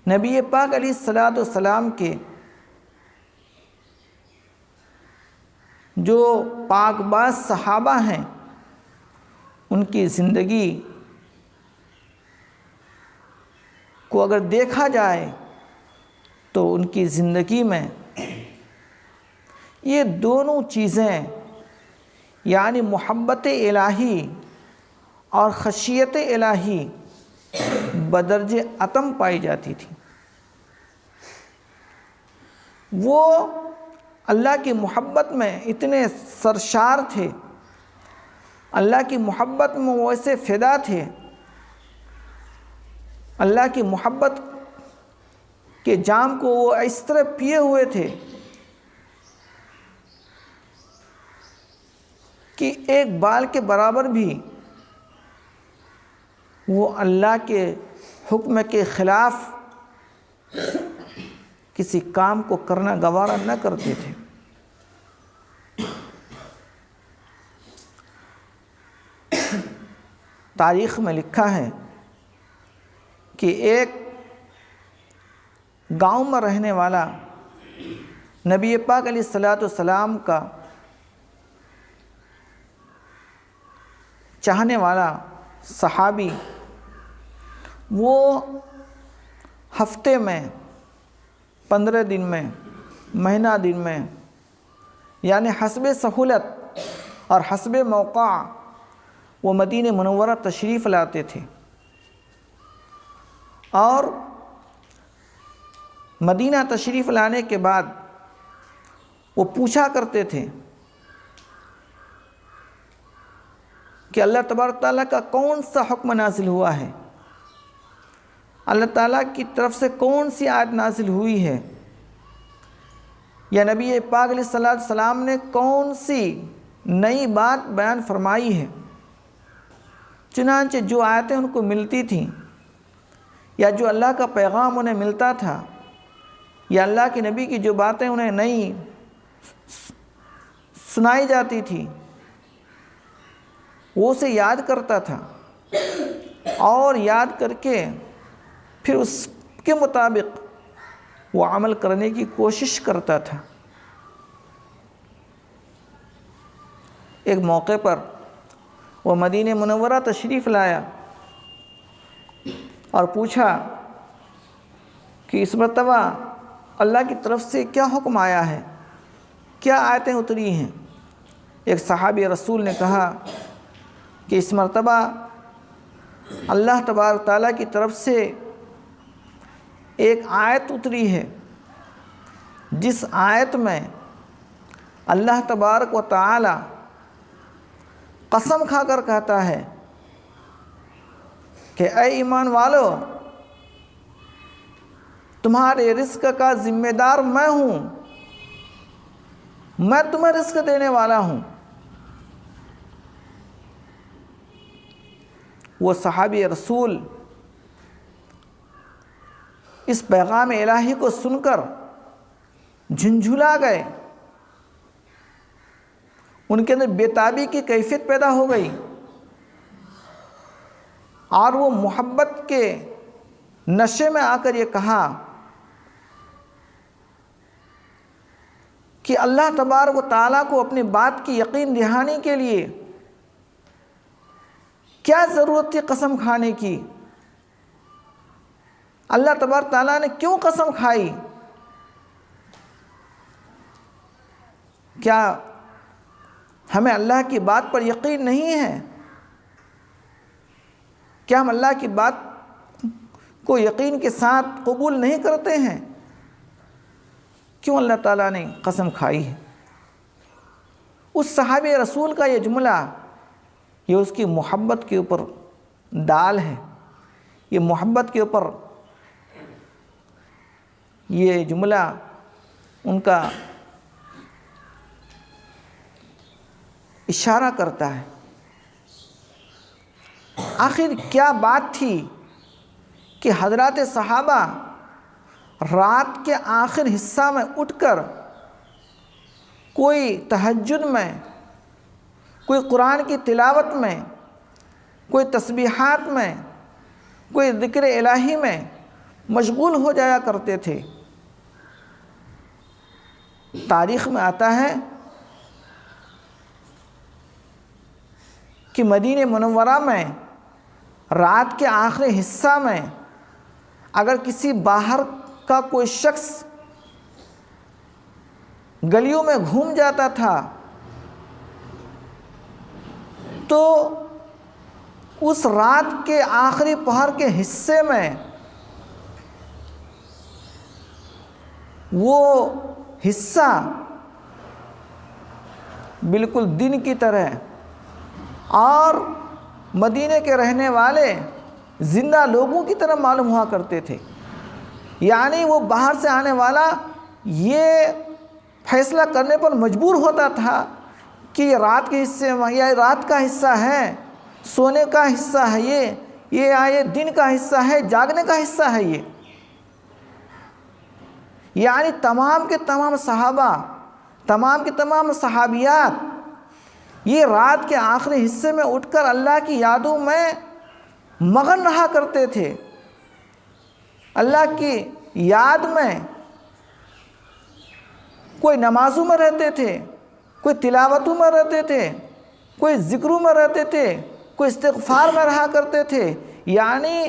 نبی پاک علیہ الصلاۃ والسلام کے جو پاک باز صحابہ ہیں، ان کی زندگی کو اگر دیکھا جائے تو ان کی زندگی میں یہ دونوں چیزیں یعنی محبت الہی اور خشیت الہی بدرجہ اتم پائی جاتی تھی۔ وہ اللہ کی محبت میں اتنے سرشار تھے، اللہ کی محبت میں وہ ایسے فدا تھے، اللہ کی محبت کے جام کو وہ اس طرح پیے ہوئے تھے کہ ایک بال کے برابر بھی وہ اللہ کے حکم کے خلاف کسی کام کو کرنا گوارا نہ کرتے تھے۔ تاریخ میں لکھا ہے کہ ایک گاؤں میں رہنے والا نبی پاک علیہ الصلاۃ والسلام کا چاہنے والا صحابی، وہ ہفتے میں 15 دن میں، مہینہ دن میں، یعنی حسب سہولت اور حسب موقع وہ مدینہ منورہ تشریف لاتے تھے، اور مدینہ تشریف لانے کے بعد وہ پوچھا کرتے تھے کہ اللہ تبارک تعالیٰ کا کون سا حکم نازل ہوا ہے، اللہ تعالیٰ کی طرف سے کون سی آیت نازل ہوئی ہے، یا نبی پاک علیہ السلام نے کون سی نئی بات بیان فرمائی ہے۔ چنانچہ جو آیتیں ان کو ملتی تھیں یا جو اللہ کا پیغام انہیں ملتا تھا یا اللہ کے نبی کی جو باتیں انہیں نئی سنائی جاتی تھی، وہ اسے یاد کرتا تھا اور یاد کر کے پھر اس کے مطابق وہ عمل کرنے کی کوشش کرتا تھا۔ ایک موقع پر وہ مدینہ منورہ تشریف لایا اور پوچھا کہ اس مرتبہ اللہ کی طرف سے کیا حکم آیا ہے، کیا آیتیں اتری ہیں۔ ایک صحابی رسول نے کہا کہ اس مرتبہ اللہ تبارک تعالیٰ کی طرف سے ایک آیت اتری ہے جس آیت میں اللہ تبارک و تعالیٰ قسم کھا کر کہتا ہے کہ اے ایمان والو، تمہارے رزق کا ذمہ دار میں ہوں، میں تمہیں رزق دینے والا ہوں۔ وہ صحابی رسول اس پیغام الہی کو سن کر جھنجھلا گئے، ان کے اندر بے تابی کی کیفیت پیدا ہو گئی، اور وہ محبت کے نشے میں آ کر یہ کہا کہ اللہ تبارک و تعالیٰ کو اپنی بات کی یقین دہانی کے لیے کیا ضرورت تھی قسم کھانے کی؟ اللہ تبارک تعالیٰ نے کیوں قسم کھائی؟ کیا ہمیں اللہ کی بات پر یقین نہیں ہے؟ کیا ہم اللہ کی بات کو یقین کے ساتھ قبول نہیں کرتے ہیں؟ کیوں اللہ تعالیٰ نے قسم کھائی ہے؟ اس صحابی رسول کا یہ جملہ، یہ اس کی محبت کے اوپر دال ہے، یہ محبت کے اوپر یہ جملہ ان کا اشارہ کرتا ہے۔ آخر کیا بات تھی کہ حضرات صحابہ رات کے آخر حصہ میں اٹھ کر کوئی تہجد میں، کوئی قرآن کی تلاوت میں، کوئی تسبیحات میں، کوئی ذکر الہی میں مشغول ہو جایا کرتے تھے۔ تاریخ میں آتا ہے کہ مدینہ منورہ میں رات کے آخری حصہ میں اگر کسی باہر کا کوئی شخص گلیوں میں گھوم جاتا تھا تو اس رات کے آخری پہر کے حصے میں وہ حصہ بالکل دن کی طرح اور مدینے کے رہنے والے زندہ لوگوں کی طرح معلوم ہوا کرتے تھے۔ یعنی وہ باہر سے آنے والا یہ فیصلہ کرنے پر مجبور ہوتا تھا کہ یہ رات کے حصے میں یا رات کا حصہ ہے، سونے کا حصہ ہے، یہ دن کا حصہ ہے، جاگنے کا حصہ ہے یہ۔ یعنی تمام کے تمام صحابہ، تمام کے تمام صحابیات یہ رات کے آخری حصے میں اٹھ کر اللہ کی یادوں میں مگن رہا کرتے تھے، اللہ کی یاد میں کوئی نمازوں میں رہتے تھے، کوئی تلاوتوں میں رہتے تھے، کوئی ذکروں میں رہتے تھے، کوئی استغفار میں رہا کرتے تھے۔ یعنی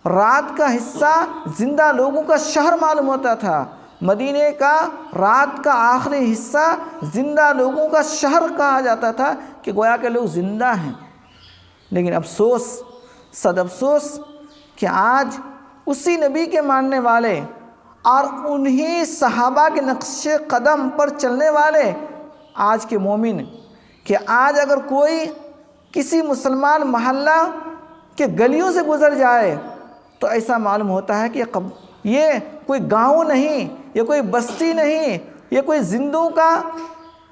رات کا حصہ زندہ لوگوں کا شہر معلوم ہوتا تھا۔ مدینے کا رات کا آخری حصہ زندہ لوگوں کا شہر کہا جاتا تھا کہ گویا کہ لوگ زندہ ہیں۔ لیکن افسوس، صد افسوس کہ آج اسی نبی کے ماننے والے اور انہی صحابہ کے نقش قدم پر چلنے والے آج کے مومن، کہ آج اگر کوئی کسی مسلمان محلہ کے گلیوں سے گزر جائے تو ایسا معلوم ہوتا ہے کہ یہ کوئی گاؤں نہیں، یہ کوئی بستی نہیں، یہ کوئی زندوں کا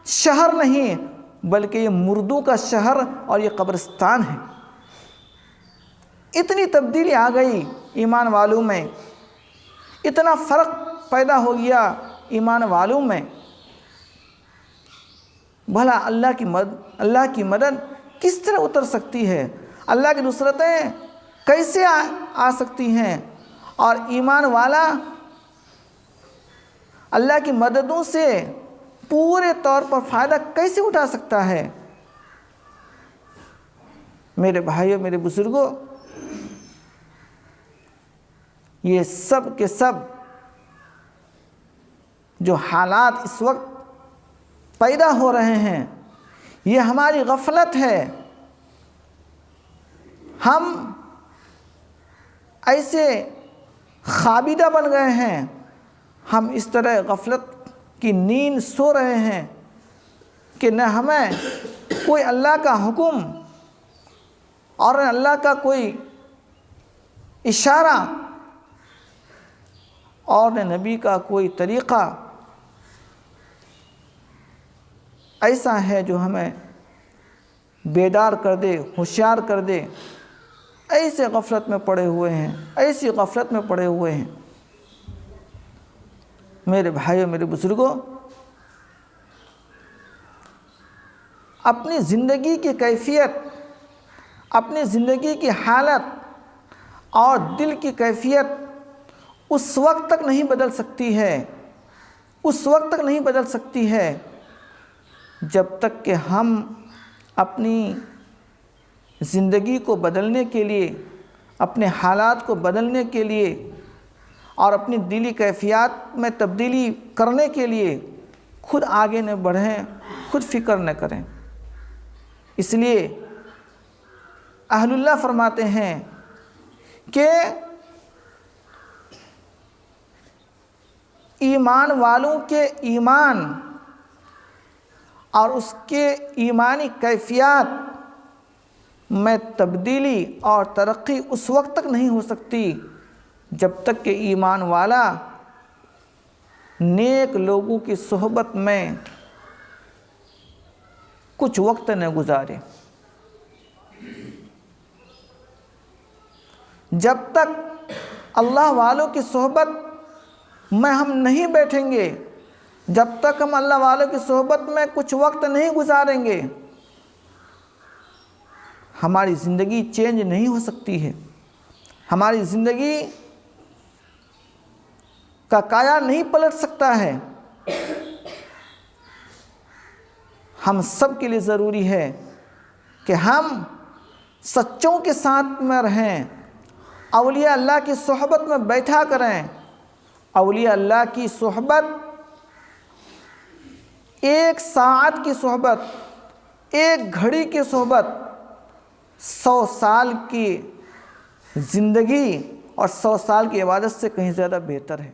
شہر نہیں، بلکہ یہ مردوں کا شہر اور یہ قبرستان ہے۔ اتنی تبدیلی آ گئی ایمان والوں میں، اتنا فرق پیدا ہو گیا ایمان والوں میں۔ بھلا اللہ کی مدد کس طرح اتر سکتی ہے؟ اللہ کی نصرتیں کیسے آ سکتی ہیں؟ اور ایمان والا اللہ کی مددوں سے پورے طور پر فائدہ کیسے اٹھا سکتا ہے؟ میرے بھائیوں، میرے بزرگوں، یہ سب کے سب جو حالات اس وقت پیدا ہو رہے ہیں یہ ہماری غفلت ہے۔ ہم ایسے خوابیدہ بن گئے ہیں، ہم اس طرح غفلت کی نیند سو رہے ہیں کہ نہ ہمیں کوئی اللہ کا حکم اور نہ اللہ کا کوئی اشارہ اور نہ نبی کا کوئی طریقہ ایسا ہے جو ہمیں بیدار کر دے، ہوشیار کر دے۔ ایسے غفلت میں پڑے ہوئے ہیں، ایسی غفلت میں پڑے ہوئے ہیں۔ میرے بھائیوں، میرے بزرگوں، اپنی زندگی کی کیفیت، اپنی زندگی کی حالت اور دل کی کیفیت اس وقت تک نہیں بدل سکتی ہے، اس وقت تک نہیں بدل سکتی ہے جب تک کہ ہم اپنی زندگی کو بدلنے کے لیے، اپنے حالات کو بدلنے کے لیے اور اپنی دلی کیفیات میں تبدیلی کرنے کے لیے خود آگے نہ بڑھیں، خود فکر نہ کریں۔ اس لیے اہل اللہ فرماتے ہیں کہ ایمان والوں کے ایمان اور اس کے ایمانی کیفیات میں تبدیلی اور ترقی اس وقت تک نہیں ہو سکتی جب تک کہ ایمان والا نیک لوگوں کی صحبت میں کچھ وقت نہ گزارے۔ جب تک اللہ والوں کی صحبت میں ہم نہیں بیٹھیں گے، جب تک ہم اللہ والوں کی صحبت میں کچھ وقت نہیں گزاریں گے، ہماری زندگی چینج نہیں ہو سکتی ہے۔ ہماری زندگی کا کایا نہیں پلٹ سکتا ہے۔ ہم سب کے لیے ضروری ہے کہ ہم سچوں کے ساتھ میں رہیں، اولیاء اللہ کی صحبت میں بیٹھا کریں۔ اولیاء اللہ کی صحبت، ایک ساعت کی صحبت، ایک گھڑی کی صحبت 100 سال کی زندگی اور 100 سال کی عبادت سے کہیں زیادہ بہتر ہے۔